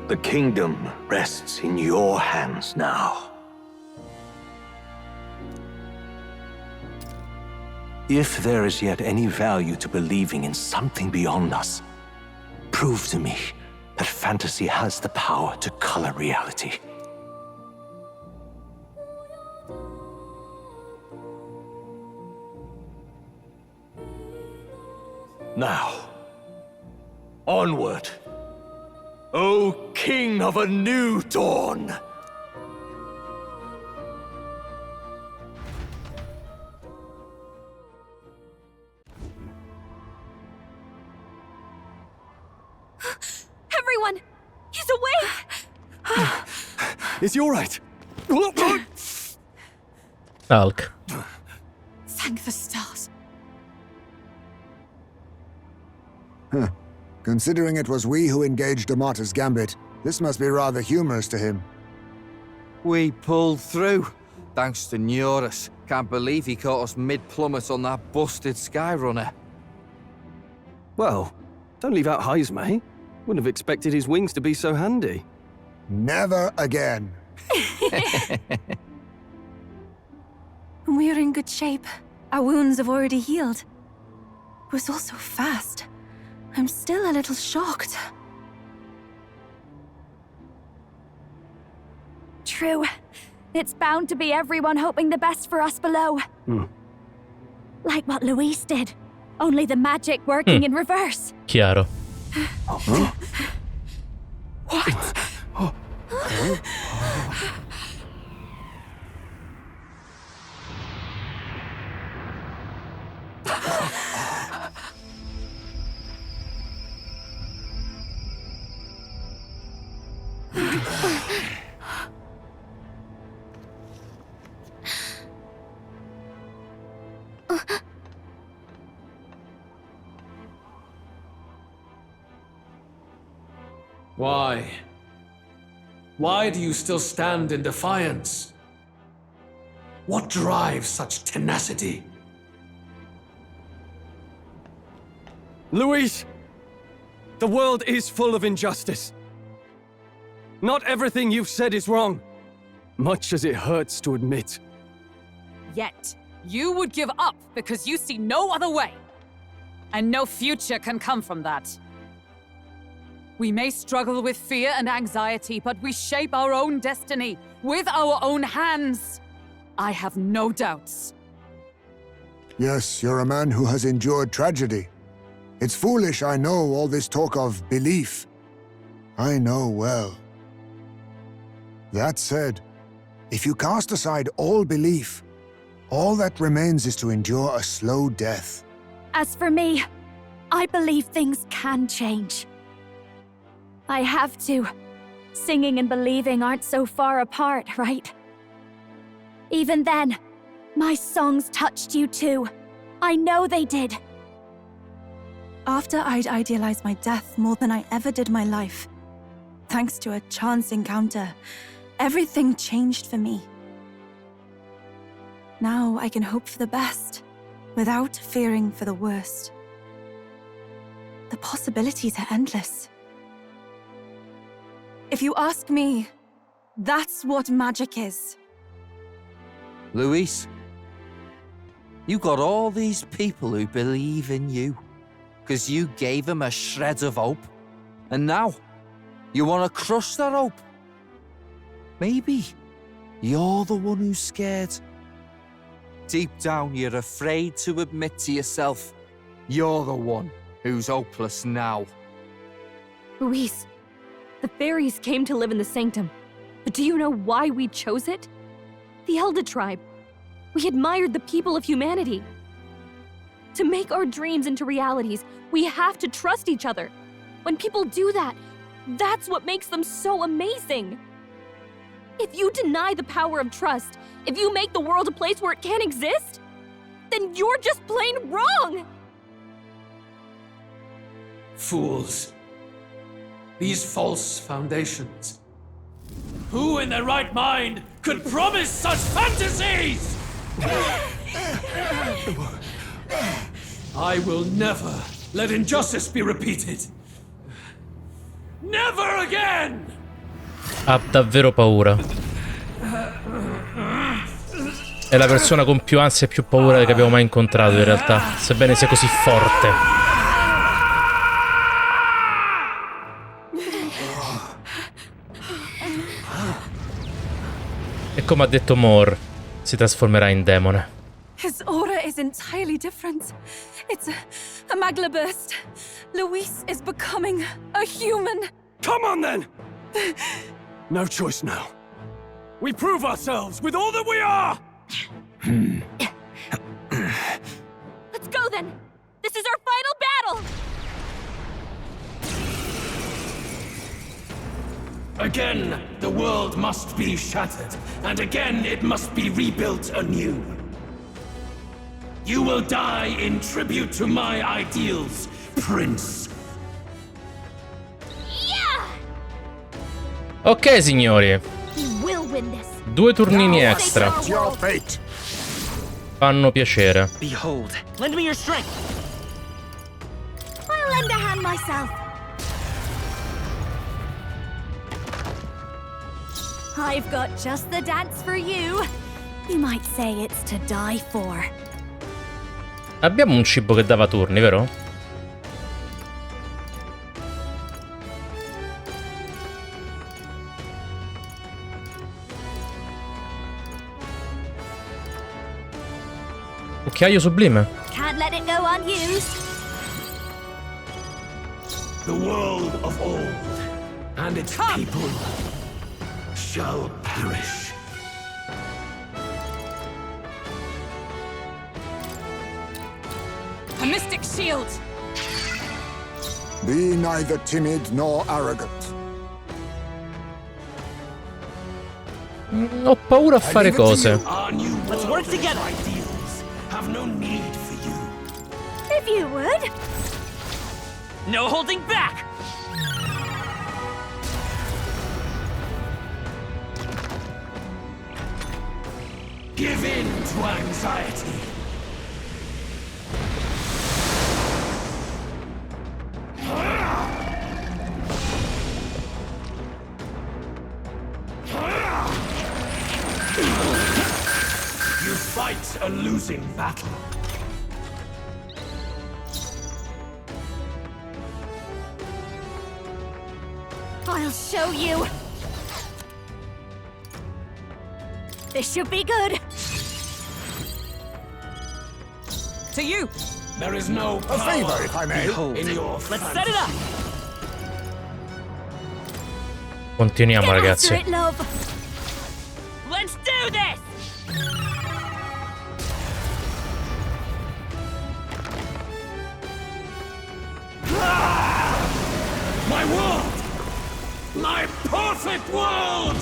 The kingdom rests in your hands now. If there is yet any value to believing in something beyond us, prove to me that fantasy has the power to color reality. Now, onward, O King of a new dawn! Everyone! He's awake! Is he all right? Hulk. Thank the stars. Huh. Considering it was we who engaged Amata's gambit, this must be rather humorous to him. We pulled through, thanks to Neurus. Can't believe he caught us mid-plummet on that busted Skyrunner. Well, Don't leave out Heismay. Wouldn't have expected his wings to be so handy. Never again. We're in good shape. Our wounds have already healed. It was all so fast. I'm still a little shocked. True. It's bound to be everyone hoping the best for us below. Like what Luis did. Only the magic working in reverse. Chiaro. What? Why? Why do you still stand in defiance? What drives such tenacity? Luis! The world is full of injustice. Not everything you've said is wrong, much as it hurts to admit. Yet, you would give up because you see no other way. And no future can come from that. We may struggle with fear and anxiety, but we shape our own destiny with our own hands. I have no doubts. Yes, you're a man who has endured tragedy. It's foolish, I know, all this talk of belief. I know well. That said, if you cast aside all belief, all that remains is to endure a slow death. As for me, I believe things can change. I have to. Singing and believing aren't so far apart, right? Even then, my songs touched you too. I know they did. After I'd idealized my death more than I ever did my life, thanks to a chance encounter, everything changed for me. Now I can hope for the best, without fearing for the worst. The possibilities are endless. If you ask me, that's what magic is. Luis, you got all these people who believe in you, because you gave them a shred of hope. And now, you want to crush that hope. Maybe you're the one who's scared. Deep down, you're afraid to admit to yourself, you're the one who's hopeless now. Luis, the fairies came to live in the sanctum. But do you know why we chose it? The Elder tribe. We admired the people of humanity. To make our dreams into realities, we have to trust each other. When people do that, that's what makes them so amazing. If you deny the power of trust, if you make the world a place where it can't exist, then you're just plain wrong! Fools. These false foundations. Who in their right mind could promise such fantasies? I will never let injustice be repeated. Never again! Ha davvero paura. È la persona con più ansia e più paura che abbiamo mai incontrato in realtà, sebbene sia così forte. E come ha detto Moore, si trasformerà in demone. His aura is entirely different. It's a magla burst. Luis is becoming a human. Come on then! No choice now. We prove ourselves with all that we are! Let's go then! This is our final battle! Again, the world must be shattered, and again it must be rebuilt anew. You will die in tribute to my ideals, Prince. Ok, signori. He will win this. 2 turnini extra. Fanno piacere. Behold, lend me your strength. I'll lend a hand myself. I've got just the dance for you. You might say it's to die for. Abbiamo un cibo che dava turni, vero? Occhiaio sublime. Can't let it go unused. The world of old and its people shall perish. A mystic shield! Be neither timid nor arrogant. Ho paura a fare cose. Our new Let's work world and together. ideals have no need for you. If you would. No holding back! Give in to anxiety. You fight a losing battle. I'll show you. This should be good. To you! There is no A power favor, if I may. in your Let's set it up! Continuiamo, Get ragazzi. after it, love. Let's do this! My world! My perfect world!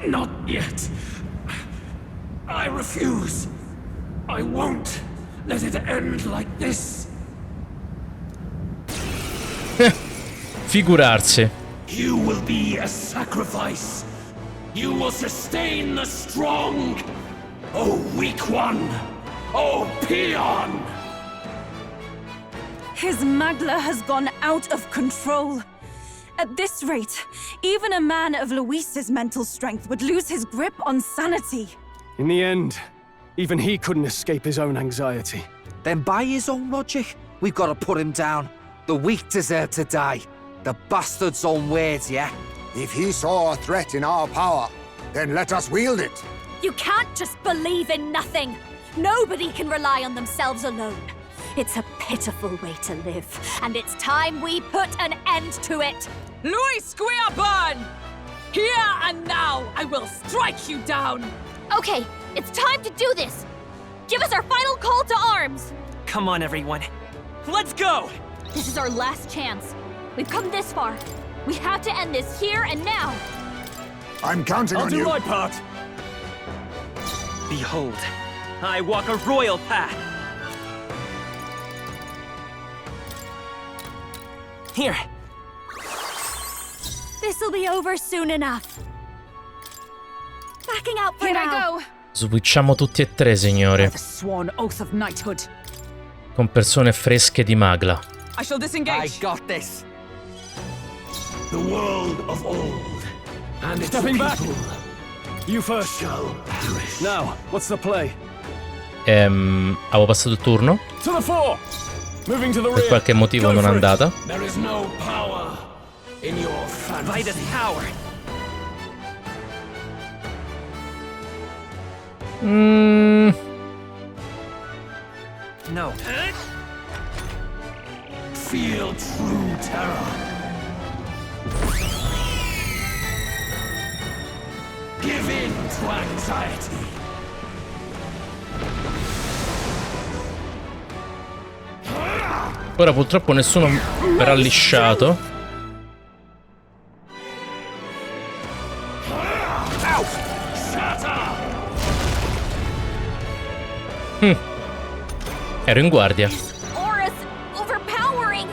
Not yet. I refuse. I won't let it end like this. Figurarsi. You will be a sacrifice. You will sustain the strong. Oh, weak one. Oh, peon. His Magla has gone out of control. At this rate, even a man of Luis's mental strength would lose his grip on sanity. In the end, even he couldn't escape his own anxiety. Then by his own logic, we've got to put him down. The weak deserve to die. The bastard's own words, yeah? If he saw a threat in our power, then let us wield it. You can't just believe in nothing. Nobody can rely on themselves alone. It's a pitiful way to live, and it's time we put an end to it. Luis Guiaban! Here and now, I will strike you down! Okay, it's time to do this. Give us our final call to arms. Come on, everyone. Let's go! This is our last chance. We've come this far. We have to end this here and now. I'm counting I'll on do you. my part. Behold, I walk a royal path. Here. This'll be over soon enough. Backing out for Here now. I go! Switchiamo tutti e tre, signori. The sworn oath of knighthood. Con persone fresche di Magla. I shall I disengage. got this. The world of old and its Stepping back. people You first. shall perish. Now, what's the play? Avevo passato il turno. To the fore! Moving to the Per rear. qualche motivo Go non è for it. andata. There is no power in your By this fantasy. power. No. Feel true terror. Give in to anxiety. Ora purtroppo nessuno verrà lisciato. Ero in guardia. Aura's overpowering.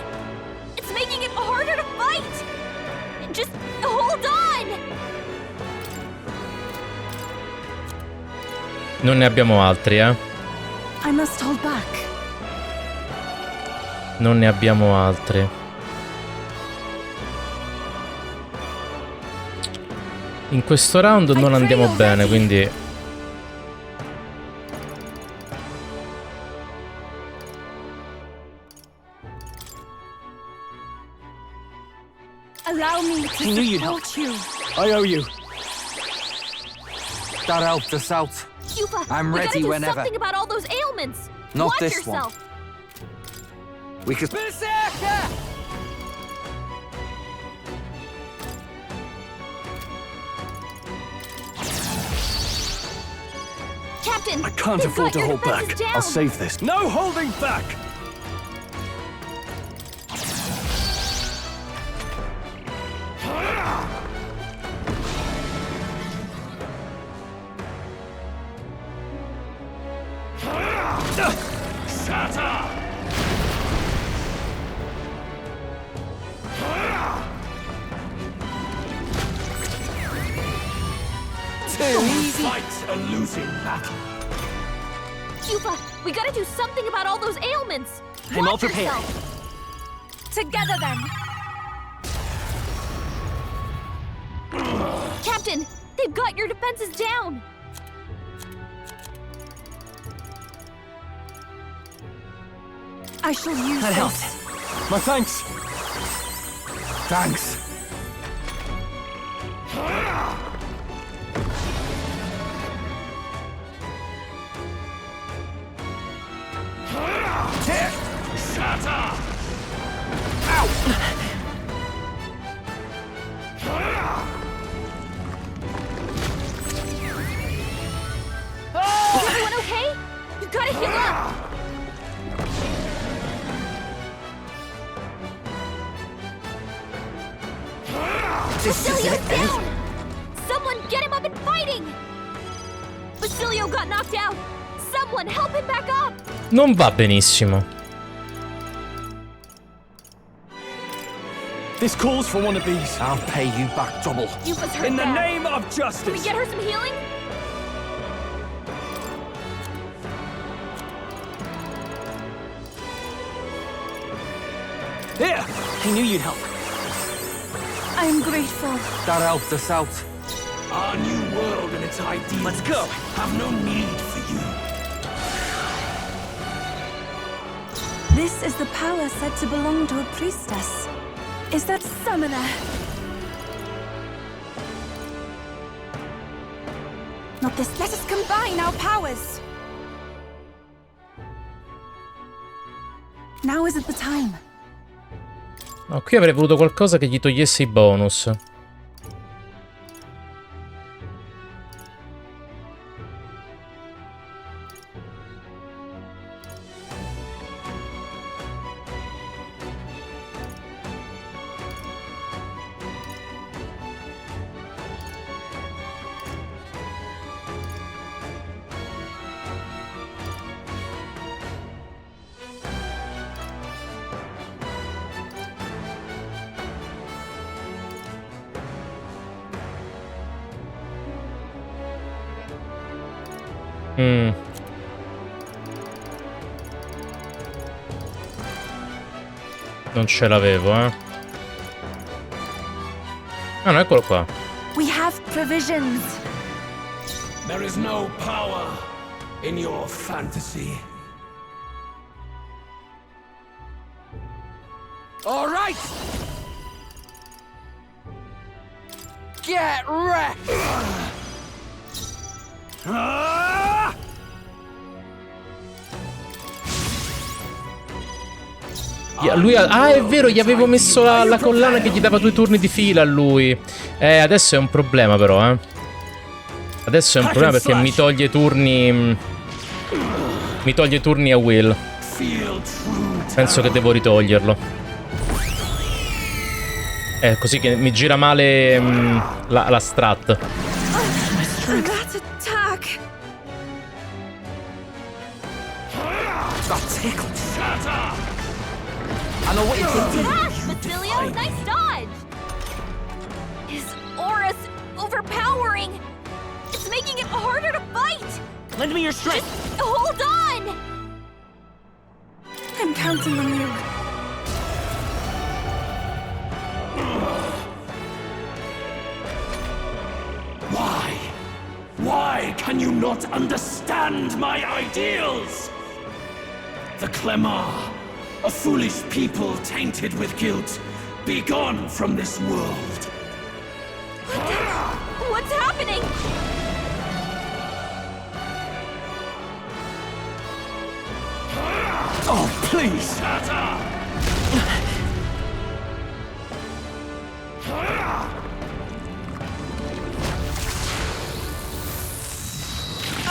It's making it harder to fight. Just hold on. Non ne abbiamo altri, I must hold back. Non ne abbiamo altri. In questo round non andiamo bene, quindi... Allow me to support you. I owe you. That helped us out. Cuba, I'm we ready gotta do whenever. something about all those ailments. Not Watch this yourself. one. We could. Captain, I can't they've afford got to your hold back. defenses down. I'll save this. No holding back! Fight a losing battle. Cuba, we gotta do something about all those ailments. I'm all Watch prepared. yourself. Together then. Captain, they've got your defenses down. I shall use That helped. this. My thanks! Thanks. Is everyone okay? You gotta heal up. Basilio's down! Someone get him up and fighting! Basilio got knocked out! Someone help him back up! Non va benissimo. This calls for one of these. I'll pay you back double. Yupa's hurt In the bad. name of Can we justice! get her some healing? Here! I knew you'd help. I am grateful. That helped us out. Our new world and its ideals Let's go. have no need for you. This is the power said to belong to a priestess. Is that summoner? Not this. Let us combine our powers. Now isn't the time. No, qui avrei voluto qualcosa che gli togliesse i bonus. Non ce l'avevo, eh. Ah, no, eccolo qua. We have provisions. There is no power in your fantasy. All right. Get wrecked. Ah, è vero, gli avevo messo la collana che gli dava 2 turni di fila a lui. Adesso è un problema però, eh. Adesso è un problema perché mi toglie turni... Mi toglie turni a Will. Penso che devo ritoglierlo. Così che mi gira male la strat. That attack. Got tickled. I know what you're thinking. Basilio, nice dodge! His aura's overpowering! It's making it harder to fight! Lend me your strength. Just hold on! I'm counting on you. Why? Why can you not understand my ideals? The Clemar, a foolish people tainted with guilt, be gone from this world. What's happening? Oh, please!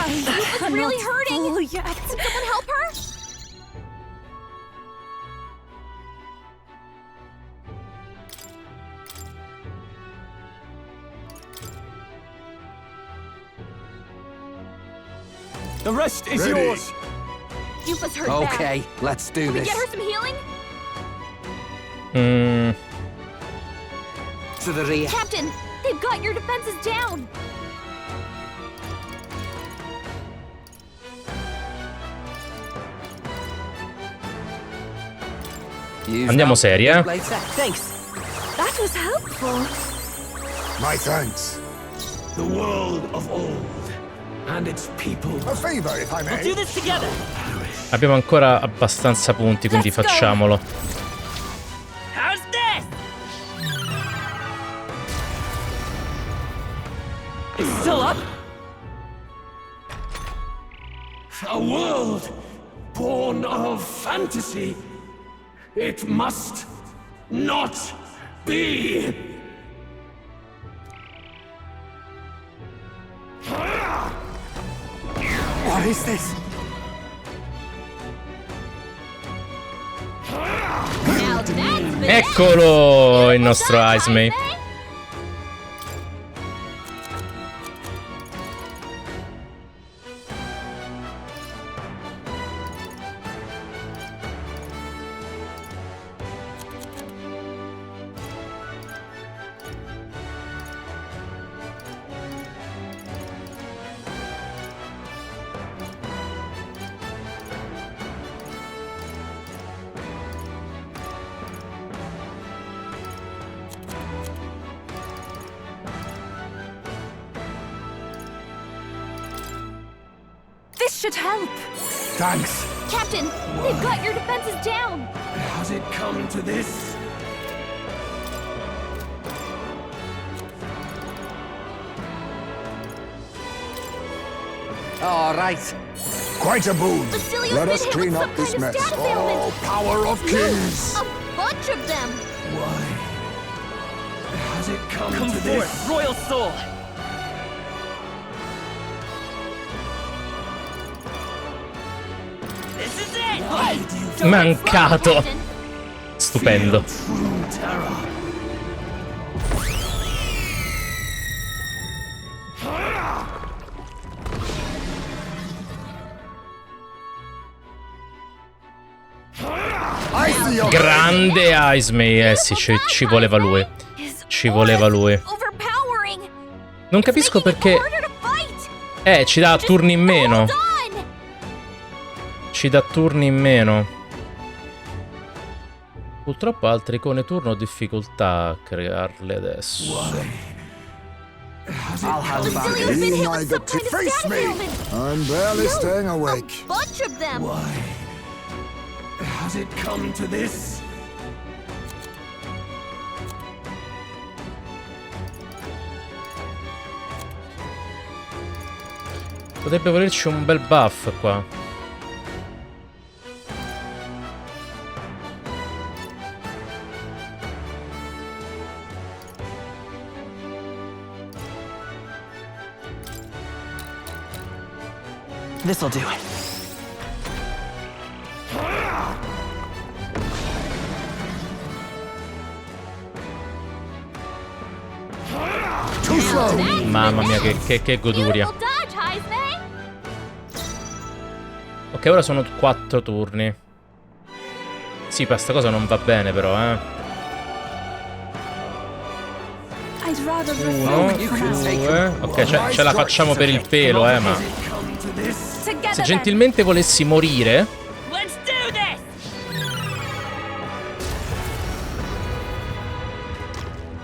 It's really hurting! Full yet. Can someone help her? The rest is Ready. yours. Yufa's hurt bad. Okay, let's do Can we this. get her some healing? To the rear. Captain, they've got your defenses down. Andiamo seri, eh? Thanks. That was helpful. My thanks. The world of old and its people. A favor, if I may. We'll do this together. Abbiamo ancora abbastanza punti, quindi Let's go. facciamolo. How's this? It's still up? A world born of fantasy. It must not be. What is this? Now that's the Eccolo il nostro Ice May. This should help. Thanks. Captain, they've got your defenses down. Has it come to this? All right. Quite a boon. Basilio's Let been us hit clean with up some this kind of mess. status Oh, ailment. power of kings! A bunch of them. Why? Has it come Come to forth, this? royal soul. This is it. Why do you Mancato. Captain. Stupendo. feel true terror? I see your Grande Ice May. Eh sì, ci voleva lui. Ci voleva lui. Overpowering. Non capisco Making it perché... harder to fight. ci dà turni in meno. Hold on. Ci dà turni in meno. Purtroppo altre icone turno ho difficoltà a crearle adesso. Has I'll it have that. Basilio's been hit I with get some to kind of face status me. ailment. I'm barely staying awake. A bunch of them. Why? Has it come to this? Potrebbe volerci un bel buff qua. This'll do it. Too slow. Mamma mia, che goduria. Beautiful dodge, Heisman. Ok, ora sono 4 turni. Sì, questa cosa non va bene però, eh. I I'd rather Uno, refrain from due. Ok, ce la facciamo per il pelo, ma... Se gentilmente volessi morire... Let's do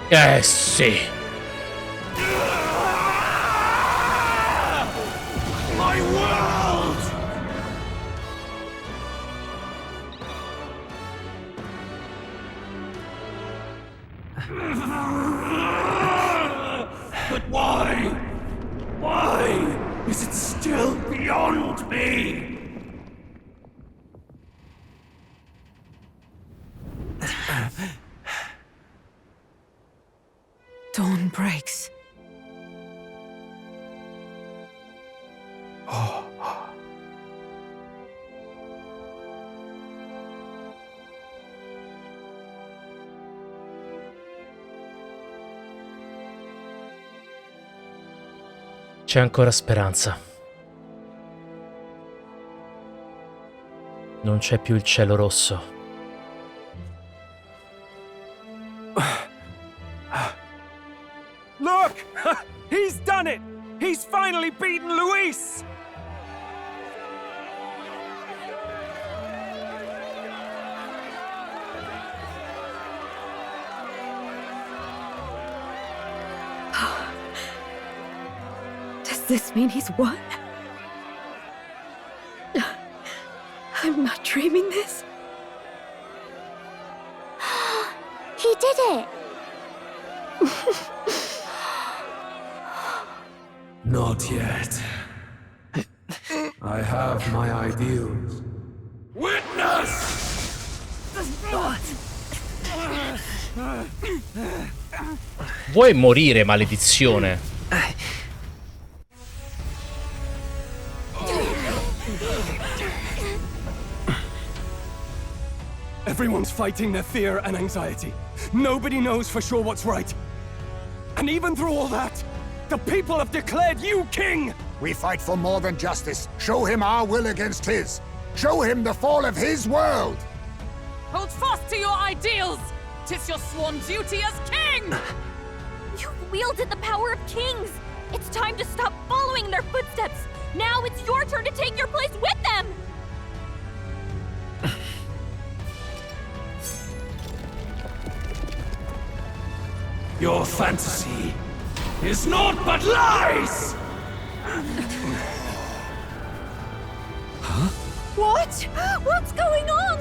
this! Sì. My world! But why? Why is it still beyond me? Dawn breaks. C'è ancora speranza. Non c'è più il cielo rosso. Look! He's done it! He's finally beaten Luis! Does this mean he's won? I'm not dreaming this. He did it! Not yet. I have my ideals. Witness! Vuoi morire, maledizione? Everyone's fighting their fear and anxiety. Nobody knows for sure what's right. And even through all that, the people have declared you king! We fight for more than justice. Show him our will against his. Show him the fall of his world! Hold fast to your ideals! 'Tis your sworn duty as king! You've wielded the power of kings! It's time to stop following in their footsteps! Now it's your turn to take your place with them! Your fantasy is naught but lies! What? What's going on?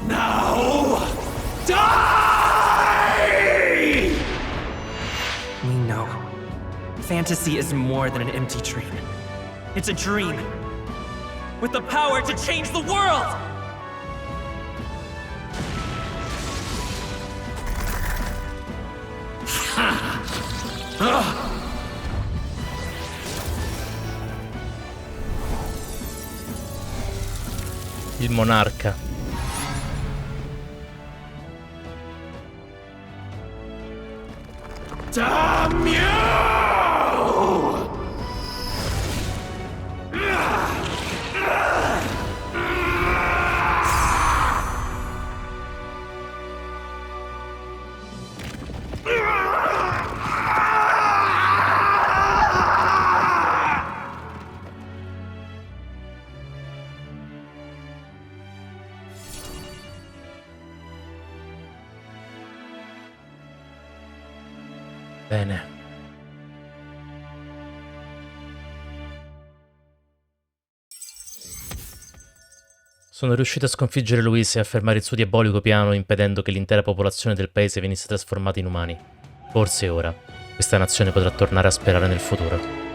Now, die! We know. Fantasy is more than an empty dream. It's a dream with the power to change the world! Il monarca. Damn you! Bene. Sono riuscito a sconfiggere Luis e a fermare il suo diabolico piano, impedendo che l'intera popolazione del paese venisse trasformata in umani. Forse ora questa nazione potrà tornare a sperare nel futuro.